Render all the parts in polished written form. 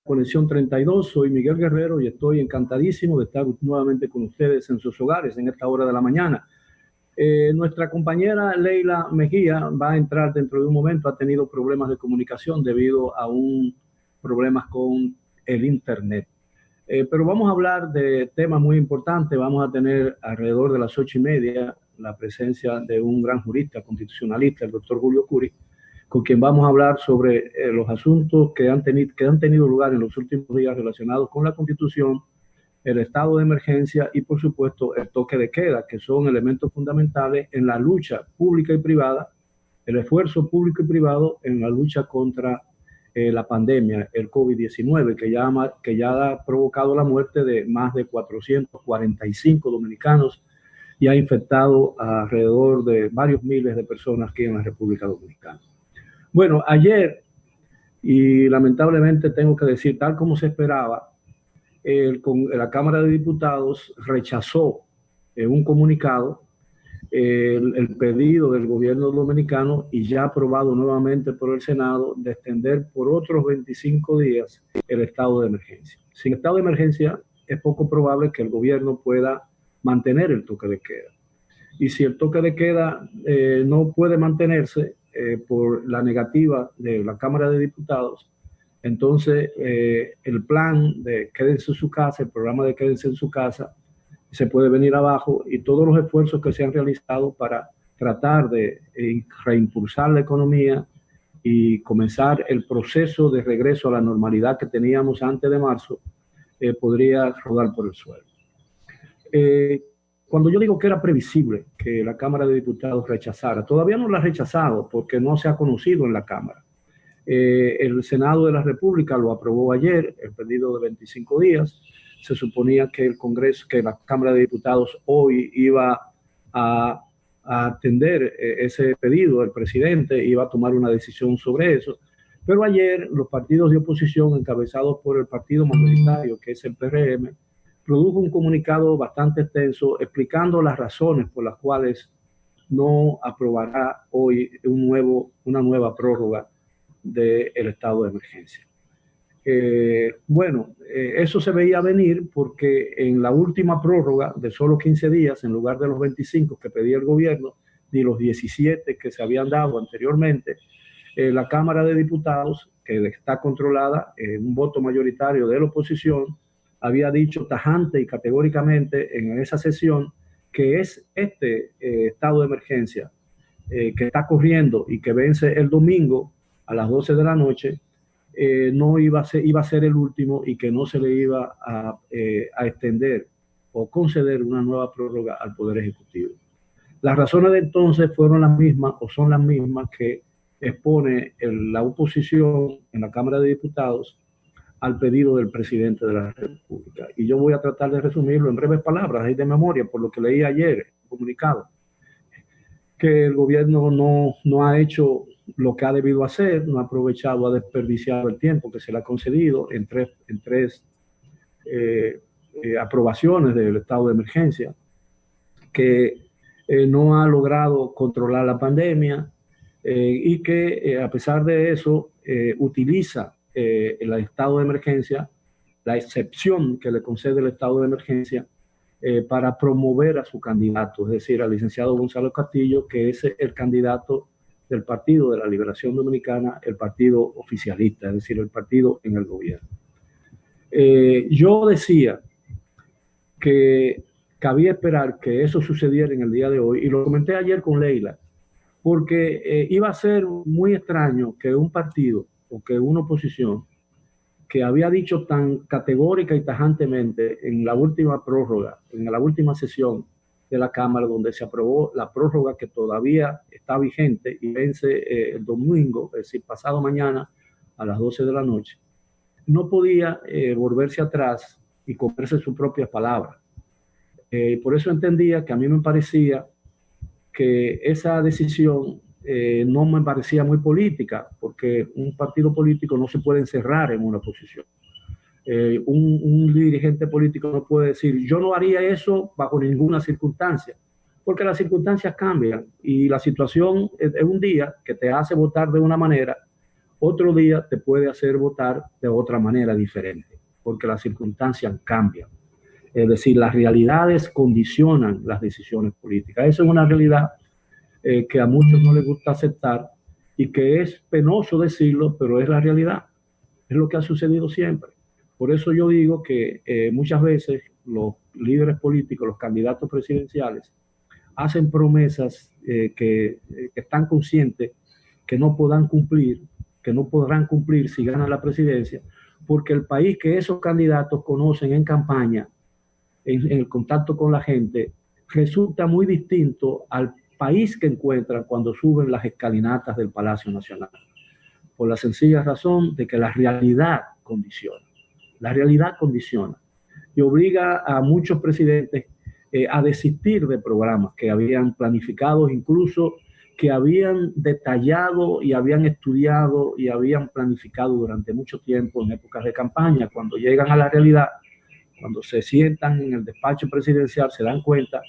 Conexión 32, soy Miguel Guerrero y estoy encantadísimo de estar nuevamente con ustedes en sus hogares en esta hora de la mañana. Nuestra compañera Leila Mejía va a entrar dentro de un momento. Ha tenido problemas de comunicación debido a problemas con el internet. Pero vamos a hablar de temas muy importantes. Vamos a tener alrededor de las 8:30 la presencia de un gran jurista constitucionalista, el doctor Julio Curi, con quien vamos a hablar sobre los asuntos que han tenido lugar en los últimos días relacionados con la Constitución, el estado de emergencia y, por supuesto, el toque de queda, que son elementos fundamentales en la lucha pública y privada, el esfuerzo público y privado en la lucha contra la pandemia, el COVID-19, que ya ha provocado la muerte de más de 445 dominicanos y ha infectado a alrededor de varios miles de personas aquí en la República Dominicana. Bueno, ayer, y lamentablemente tengo que decir, tal como se esperaba, la Cámara de Diputados rechazó un comunicado el pedido del gobierno dominicano y ya aprobado nuevamente por el Senado de extender por otros 25 días el estado de emergencia. Sin estado de emergencia es poco probable que el gobierno pueda mantener el toque de queda. Y si el toque de queda no puede mantenerse por la negativa de la Cámara de Diputados, entonces el plan de quédense en su casa, el programa de quédense en su casa, se puede venir abajo, y todos los esfuerzos que se han realizado para tratar de reimpulsar la economía y comenzar el proceso de regreso a la normalidad que teníamos antes de marzo podría rodar por el suelo. Cuando yo digo que era previsible que la Cámara de Diputados rechazara, todavía no la ha rechazado porque no se ha conocido en la Cámara. El Senado de la República lo aprobó ayer, el pedido de 25 días. Se suponía que el Congreso, que la Cámara de Diputados hoy iba a atender ese pedido. El presidente iba a tomar una decisión sobre eso. Pero ayer los partidos de oposición, encabezados por el partido mayoritario, que es el PRM, produjo un comunicado bastante extenso explicando las razones por las cuales no aprobará hoy una nueva prórroga del estado de emergencia. Eso se veía venir porque en la última prórroga de solo 15 días, en lugar de los 25 que pedía el gobierno, ni los 17 que se habían dado anteriormente, la Cámara de Diputados, que está controlada en un voto mayoritario de la oposición, había dicho tajante y categóricamente en esa sesión que es este estado de emergencia que está corriendo y que vence el domingo a las 12 de la noche, iba a ser el último, y que no se le iba a extender o conceder una nueva prórroga al Poder Ejecutivo. Las razones de entonces fueron las mismas, o son las mismas, que expone la oposición en la Cámara de Diputados al pedido del presidente de la República. Y yo voy a tratar de resumirlo en breves palabras, ahí de memoria, por lo que leí ayer, comunicado, que el gobierno no ha hecho lo que ha debido hacer, no ha aprovechado, ha desperdiciado el tiempo que se le ha concedido en tres aprobaciones del estado de emergencia, que no ha logrado controlar la pandemia y que a pesar de eso utiliza el estado de emergencia, la excepción que le concede el estado de emergencia, para promover a su candidato, es decir, al licenciado Gonzalo Castillo, que es el candidato del Partido de la Liberación Dominicana, el partido oficialista, es decir, el partido en el gobierno. Yo decía que cabía esperar que eso sucediera en el día de hoy, y lo comenté ayer con Leila, porque iba a ser muy extraño que un partido o que una oposición que había dicho tan categórica y tajantemente en la última prórroga, en la última sesión de la Cámara, donde se aprobó la prórroga que todavía está vigente y vence el domingo, es decir, pasado mañana a las 12 de la noche, no podía volverse atrás y comerse sus propias palabras. Por eso entendía que a mí me parecía que esa decisión no me parecía muy política, porque un partido político no se puede encerrar en una posición. Un dirigente político no puede decir, yo no haría eso bajo ninguna circunstancia, porque las circunstancias cambian y la situación es un día que te hace votar de una manera, otro día te puede hacer votar de otra manera diferente, porque las circunstancias cambian. Es decir, las realidades condicionan las decisiones políticas. Esa es una realidad que a muchos no les gusta aceptar y que es penoso decirlo, pero es la realidad. Es lo que ha sucedido siempre. Por eso yo digo que muchas veces los líderes políticos, los candidatos presidenciales, hacen promesas que están conscientes que no podrán cumplir, que no podrán cumplir si ganan la presidencia, porque el país que esos candidatos conocen en campaña, en el contacto con la gente, resulta muy distinto al país que encuentran cuando suben las escalinatas del Palacio Nacional, por la sencilla razón de que la realidad condiciona. La realidad condiciona y obliga a muchos presidentes a desistir de programas que habían planificado, incluso que habían detallado y habían estudiado y habían planificado durante mucho tiempo en épocas de campaña. Cuando llegan a la realidad, cuando se sientan en el despacho presidencial, se dan cuenta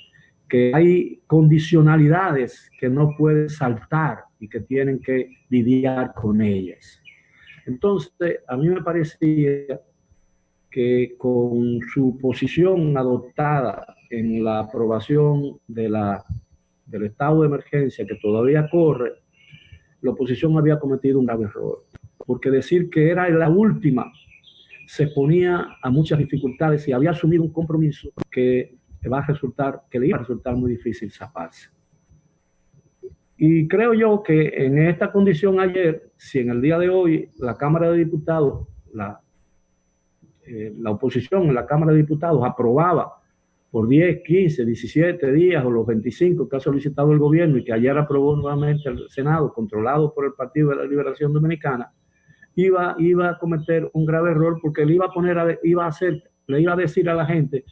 que hay condicionalidades que no pueden saltar y que tienen que lidiar con ellas. Entonces, a mí me parecía que con su posición adoptada en la aprobación del estado de emergencia que todavía corre, la oposición había cometido un grave error, porque decir que era la última se ponía a muchas dificultades y había asumido un compromiso que le iba a resultar muy difícil zafarse. Y creo yo que en esta condición ayer, si en el día de hoy la Cámara de Diputados, la oposición en la Cámara de Diputados aprobaba por 10, 15, 17 días o los 25 que ha solicitado el gobierno y que ayer aprobó nuevamente el Senado, controlado por el Partido de la Liberación Dominicana, iba a cometer un grave error porque le iba a decir a la gente,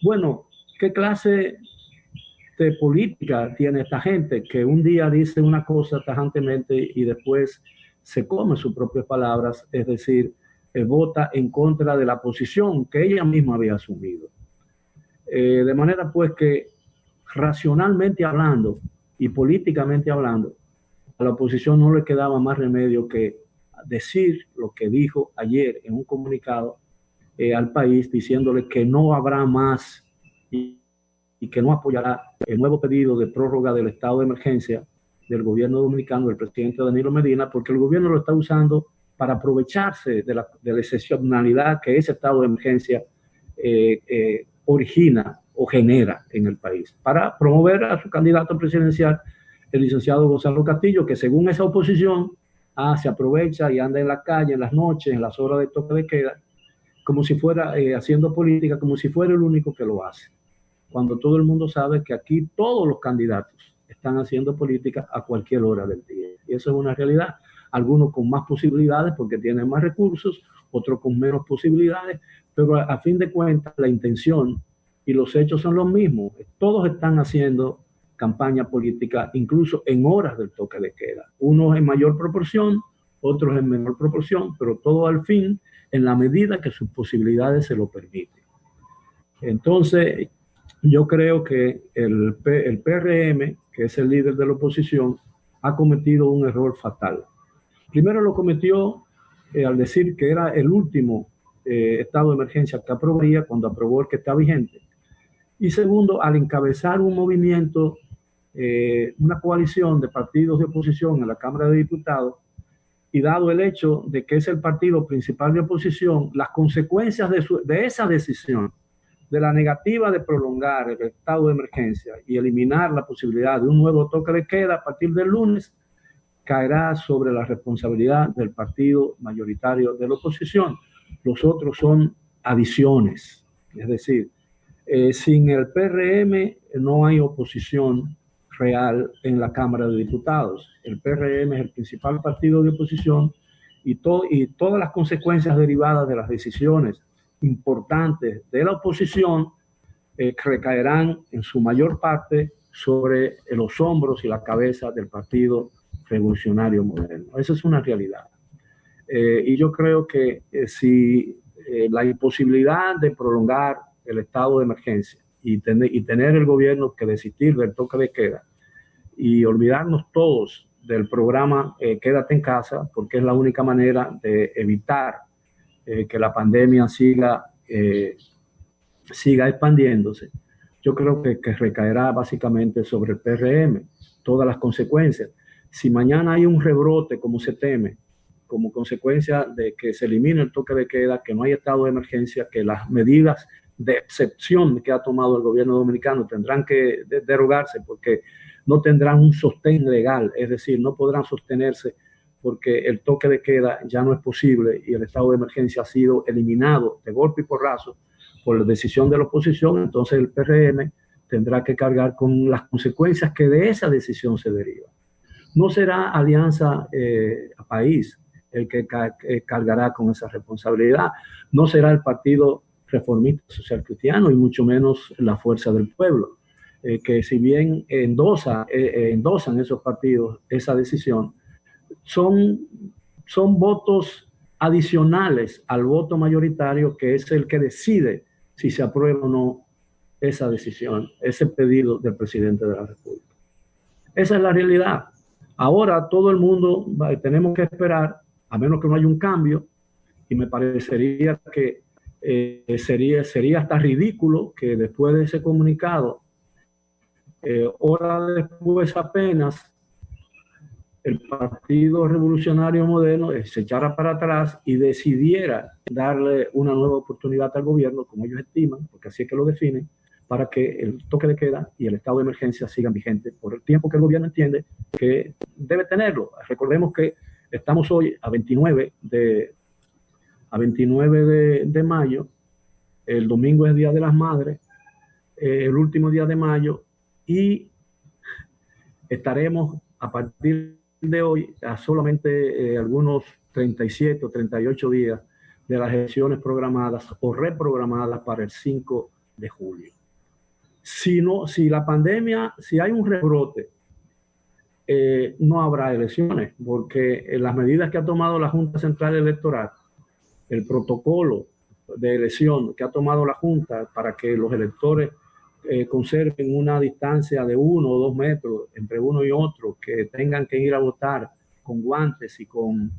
bueno, ¿qué clase de política tiene esta gente que un día dice una cosa tajantemente y después se come sus propias palabras, es decir, vota en contra de la posición que ella misma había asumido? De manera pues que racionalmente hablando y políticamente hablando, a la oposición no le quedaba más remedio que decir lo que dijo ayer en un comunicado al país, diciéndole que no habrá más y que no apoyará el nuevo pedido de prórroga del estado de emergencia del gobierno dominicano, del presidente Danilo Medina, porque el gobierno lo está usando para aprovecharse de la excepcionalidad que ese estado de emergencia origina o genera en el país, para promover a su candidato presidencial, el licenciado Gonzalo Castillo, que según esa oposición se aprovecha y anda en la calle, en las noches, en las horas de toque de queda, como si fuera haciendo política, como si fuera el único que lo hace, cuando todo el mundo sabe que aquí todos los candidatos están haciendo política a cualquier hora del día. Y eso es una realidad. Algunos con más posibilidades porque tienen más recursos, otros con menos posibilidades, pero a fin de cuentas la intención y los hechos son los mismos. Todos están haciendo campaña política, incluso en horas del toque de queda. Unos en mayor proporción, otros en menor proporción, pero todo al fin en la medida que sus posibilidades se lo permiten. Entonces, yo creo que el PRM, que es el líder de la oposición, ha cometido un error fatal. Primero lo cometió al decir que era el último estado de emergencia que aprobaría cuando aprobó el que está vigente. Y segundo, al encabezar un movimiento, una coalición de partidos de oposición en la Cámara de Diputados, y dado el hecho de que es el partido principal de oposición, las consecuencias de esa decisión, de la negativa de prolongar el estado de emergencia y eliminar la posibilidad de un nuevo toque de queda a partir del lunes, caerá sobre la responsabilidad del partido mayoritario de la oposición. Los otros son adiciones, es decir, sin el PRM no hay oposición real en la Cámara de Diputados. El PRM es el principal partido de oposición y todas las consecuencias derivadas de las decisiones importantes de la oposición recaerán en su mayor parte sobre los hombros y la cabeza del Partido Revolucionario Moderno. Esa es una realidad. Y yo creo que si la imposibilidad de prolongar el estado de emergencia y tener el gobierno que desistir del toque de queda y olvidarnos todos del programa Quédate en casa, porque es la única manera de evitar que la pandemia siga expandiéndose, yo creo que recaerá básicamente sobre el PRM, todas las consecuencias. Si mañana hay un rebrote, como se teme, como consecuencia de que se elimine el toque de queda, que no hay estado de emergencia, que las medidas de excepción que ha tomado el gobierno dominicano tendrán que derogarse porque no tendrán un sostén legal, es decir, no podrán sostenerse porque el toque de queda ya no es posible y el estado de emergencia ha sido eliminado de golpe y porrazo por la decisión de la oposición. Entonces el PRM tendrá que cargar con las consecuencias que de esa decisión se derivan. No será Alianza País el que cargará con esa responsabilidad, no será el Partido Reformista Social Cristiano y mucho menos la Fuerza del Pueblo, que si bien endosan esos partidos esa decisión, son votos adicionales al voto mayoritario, que es el que decide si se aprueba o no esa decisión, ese pedido del presidente de la República. Esa es la realidad. Ahora todo el mundo tenemos que esperar, a menos que no haya un cambio, y me parecería que sería hasta ridículo que después de ese comunicado, horas después apenas, el Partido Revolucionario Moderno se echara para atrás y decidiera darle una nueva oportunidad al gobierno, como ellos estiman, porque así es que lo definen, para que el toque de queda y el estado de emergencia sigan vigentes por el tiempo que el gobierno entiende que debe tenerlo. Recordemos que estamos hoy a 29 de mayo, el domingo es Día de las Madres, el último día de mayo, y estaremos a partir de hoy a solamente algunos 37 o 38 días de las elecciones programadas o reprogramadas para el 5 de julio. Si la pandemia, si hay un rebrote, no habrá elecciones, porque las medidas que ha tomado la Junta Central Electoral, el protocolo de elección que ha tomado la Junta para que los electores conserven una distancia de 1 o 2 metros entre uno y otro, que tengan que ir a votar con guantes y con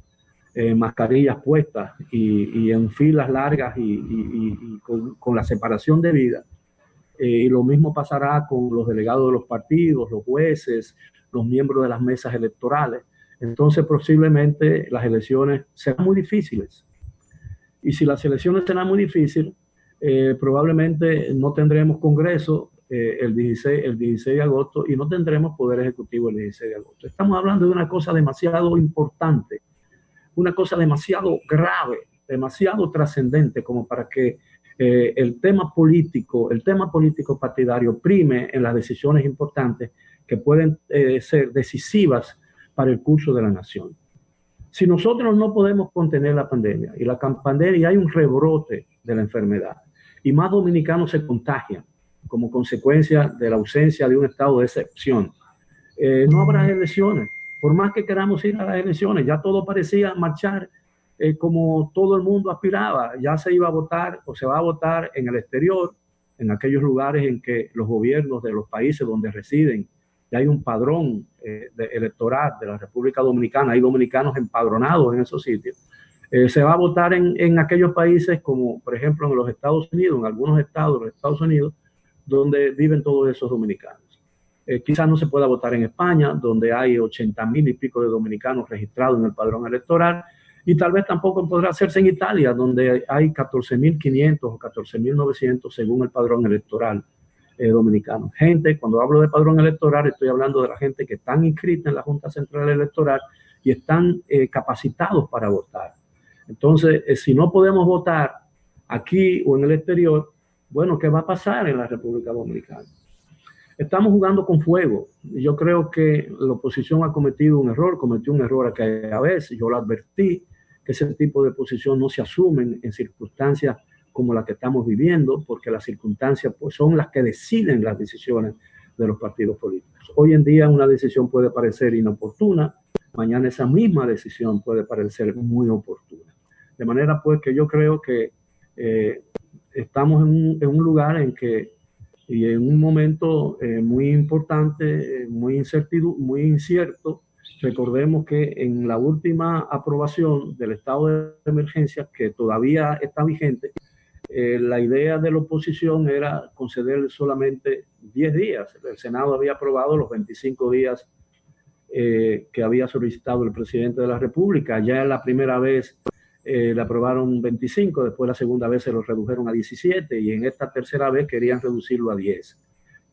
mascarillas puestas y en filas largas y con la separación debida. Y lo mismo pasará con los delegados de los partidos, los jueces, los miembros de las mesas electorales. Entonces posiblemente las elecciones serán muy difíciles. Y si las elecciones serán muy difíciles, probablemente no tendremos Congreso el 16 de agosto y no tendremos Poder Ejecutivo el 16 de agosto. Estamos hablando de una cosa demasiado importante, una cosa demasiado grave, demasiado trascendente como para que el tema político partidario prime en las decisiones importantes que pueden ser decisivas para el curso de la nación. Si nosotros no podemos contener la pandemia y la pandemia hay un rebrote de la enfermedad y más dominicanos se contagian como consecuencia de la ausencia de un estado de excepción, no habrá elecciones. Por más que queramos ir a las elecciones, ya todo parecía marchar como todo el mundo aspiraba. Ya se iba a votar o se va a votar en el exterior, en aquellos lugares en que los gobiernos de los países donde residen, ya hay un padrón electoral de la República Dominicana, hay dominicanos empadronados en esos sitios. Se va a votar en aquellos países como, por ejemplo, en los Estados Unidos, en algunos estados de los Estados Unidos, donde viven todos esos dominicanos. Quizás no se pueda votar en España, donde hay 80,000 y pico de dominicanos registrados en el padrón electoral, y tal vez tampoco podrá hacerse en Italia, donde hay 14,500 o 14,900 según el padrón electoral dominicano. Gente, cuando hablo de padrón electoral, estoy hablando de la gente que están inscrita en la Junta Central Electoral y están capacitados para votar. Entonces, si no podemos votar aquí o en el exterior, bueno, ¿qué va a pasar en la República Dominicana? Estamos jugando con fuego. Yo creo que la oposición cometió un error aquella vez, yo lo advertí, que ese tipo de posición no se asumen en circunstancias como la que estamos viviendo, porque las circunstancias pues, son las que deciden las decisiones de los partidos políticos. Hoy en día una decisión puede parecer inoportuna, mañana esa misma decisión puede parecer muy oportuna. De manera pues que yo creo que estamos en un lugar en que, y en un momento muy importante, muy incierto. Recordemos que en la última aprobación del estado de emergencia, que todavía está vigente, la idea de la oposición era conceder solamente 10 días. El Senado había aprobado los 25 días que había solicitado el presidente de la República. Ya la primera vez le aprobaron 25, después la segunda vez se lo redujeron a 17 y en esta tercera vez querían reducirlo a 10.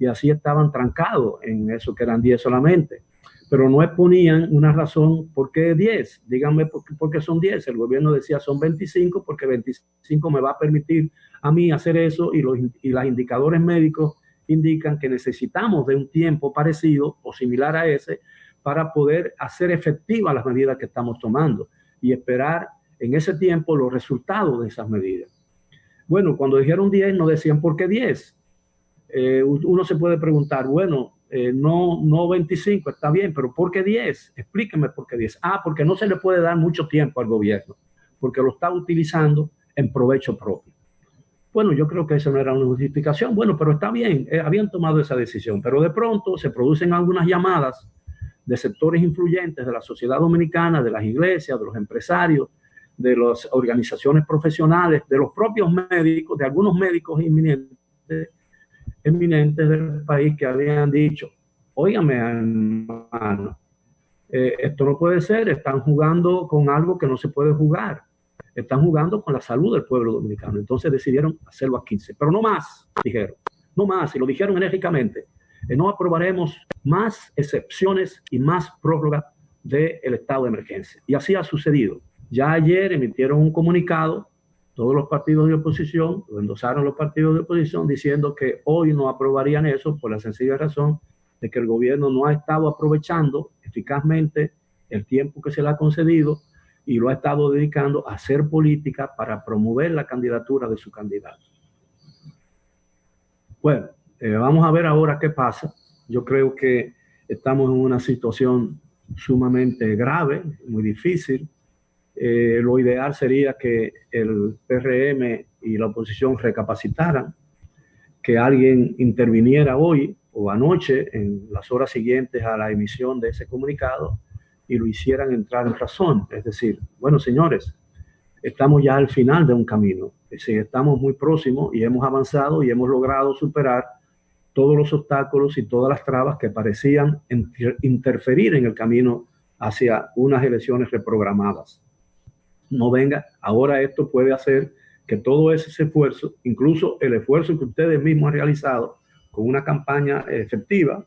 Y así estaban trancados en eso, que eran 10 solamente. Pero no exponían una razón por qué 10. Díganme por qué son 10. El gobierno decía son 25 porque 25 me va a permitir a mí hacer eso y los indicadores médicos indican que necesitamos de un tiempo parecido o similar a ese para poder hacer efectivas las medidas que estamos tomando y esperar en ese tiempo los resultados de esas medidas. Bueno, cuando dijeron 10 no decían por qué 10. Uno se puede preguntar, bueno, no 25, está bien, pero ¿por qué 10? Explíqueme por qué 10. Porque no se le puede dar mucho tiempo al gobierno, porque lo está utilizando en provecho propio. Bueno, yo creo que eso no era una justificación. Bueno, pero está bien, habían tomado esa decisión, pero de pronto se producen algunas llamadas de sectores influyentes de la sociedad dominicana, de las iglesias, de los empresarios, de las organizaciones profesionales, de los propios médicos, de algunos médicos eminentes del país que habían dicho, óigame, hermano, esto no puede ser, están jugando con algo que no se puede jugar, están jugando con la salud del pueblo dominicano. Entonces decidieron hacerlo a 15, pero no más, dijeron, no más, y lo dijeron enérgicamente, no aprobaremos más excepciones y más prórroga del estado de emergencia. Y así ha sucedido. Ya ayer emitieron un comunicado, todos los partidos de oposición, lo endosaron los partidos de oposición, diciendo que hoy no aprobarían eso por la sencilla razón de que el gobierno no ha estado aprovechando eficazmente el tiempo que se le ha concedido y lo ha estado dedicando a hacer política para promover la candidatura de su candidato. Bueno, vamos a ver ahora qué pasa. Yo creo que estamos en una situación sumamente grave, muy difícil. Lo ideal sería que el PRM y la oposición recapacitaran, que alguien interviniera hoy o anoche en las horas siguientes a la emisión de ese comunicado y lo hicieran entrar en razón. Es decir, bueno, señores, estamos ya al final de un camino. Es decir, estamos muy próximos y hemos avanzado y hemos logrado superar todos los obstáculos y todas las trabas que parecían interferir en el camino hacia unas elecciones reprogramadas. No venga, ahora esto puede hacer que todo ese esfuerzo, incluso el esfuerzo que ustedes mismos han realizado con una campaña efectiva,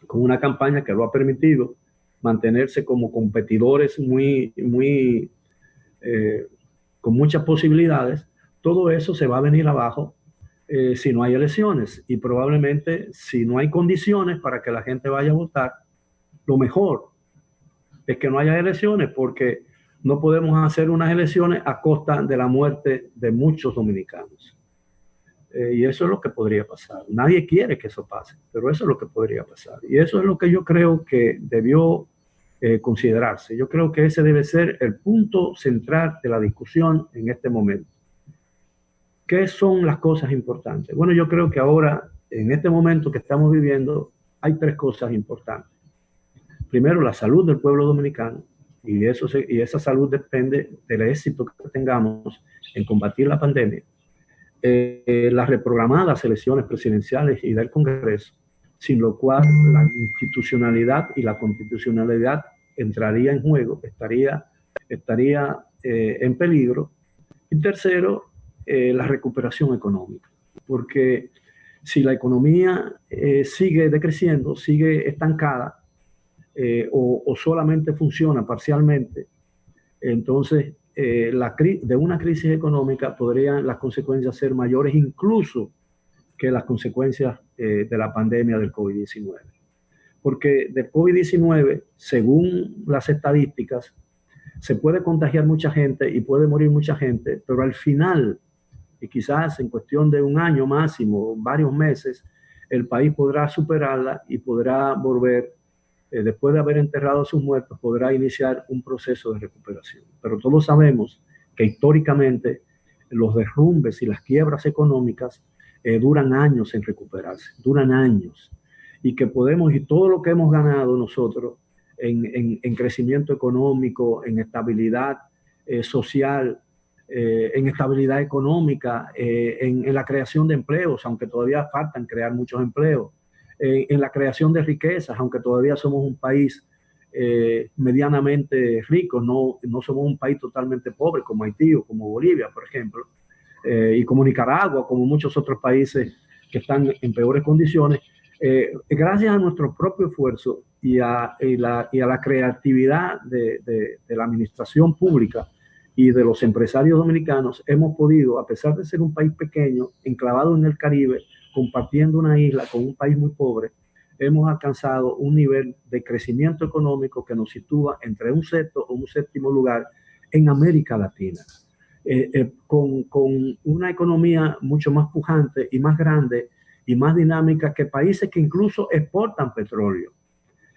con una campaña que lo ha permitido mantenerse como competidores con muchas posibilidades, todo eso se va a venir abajo si no hay elecciones y probablemente si no hay condiciones para que la gente vaya a votar. Lo mejor es que no haya elecciones porque no podemos hacer unas elecciones a costa de la muerte de muchos dominicanos. Y eso es lo que podría pasar. Nadie quiere que eso pase, pero eso es lo que podría pasar. Y eso es lo que yo creo que debió considerarse. Yo creo que ese debe ser el punto central de la discusión en este momento. ¿Qué son las cosas importantes? Bueno, yo creo que ahora, en este momento que estamos viviendo, hay tres cosas importantes. Primero, la salud del pueblo dominicano, y esa salud depende del éxito que tengamos en combatir la pandemia. Las reprogramadas elecciones presidenciales y del Congreso, sin lo cual la institucionalidad y la constitucionalidad entraría en juego, estaría en peligro. Y tercero, la recuperación económica, porque si la economía sigue decreciendo, sigue estancada o solamente funciona parcialmente, entonces de una crisis económica podrían las consecuencias ser mayores incluso que las consecuencias de la pandemia del COVID-19. Porque del COVID-19, según las estadísticas, se puede contagiar mucha gente y puede morir mucha gente, pero al final y quizás en cuestión de un año máximo, varios meses, el país podrá superarla y podrá volver, después de haber enterrado a sus muertos, podrá iniciar un proceso de recuperación. Pero todos sabemos que históricamente los derrumbes y las quiebras económicas duran años en recuperarse, duran años. Y que podemos, y todo lo que hemos ganado nosotros en crecimiento económico, en estabilidad social, en estabilidad económica, en la creación de empleos, aunque todavía faltan crear muchos empleos, en la creación de riquezas, aunque todavía somos un país medianamente rico, no somos un país totalmente pobre como Haití o como Bolivia, por ejemplo, y como Nicaragua, como muchos otros países que están en peores condiciones. Gracias a nuestro propio esfuerzo y a la creatividad de la administración pública y de los empresarios dominicanos, hemos podido, a pesar de ser un país pequeño, enclavado en el Caribe, compartiendo una isla con un país muy pobre, hemos alcanzado un nivel de crecimiento económico que nos sitúa entre un sexto o un séptimo lugar en América Latina. Con una economía mucho más pujante y más grande y más dinámica que países que incluso exportan petróleo.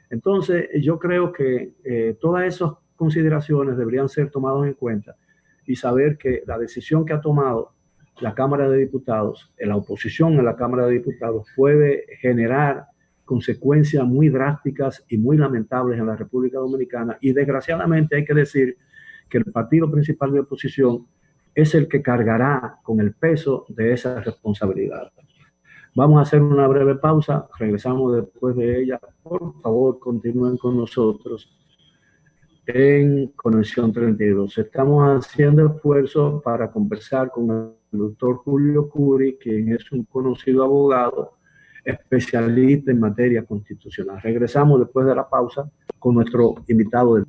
Entonces, yo creo que todas esas consideraciones deberían ser tomadas en cuenta y saber que la decisión que ha tomado la Cámara de Diputados, la oposición en la Cámara de Diputados, puede generar consecuencias muy drásticas y muy lamentables en la República Dominicana. Y desgraciadamente hay que decir que el partido principal de oposición es el que cargará con el peso de esa responsabilidad. Vamos a hacer una breve pausa, regresamos después de ella. Por favor, continúen con nosotros en Conexión 32. Estamos haciendo esfuerzos para conversar con el doctor Julio Curi, quien es un conocido abogado, especialista en materia constitucional. Regresamos después de la pausa con nuestro invitado de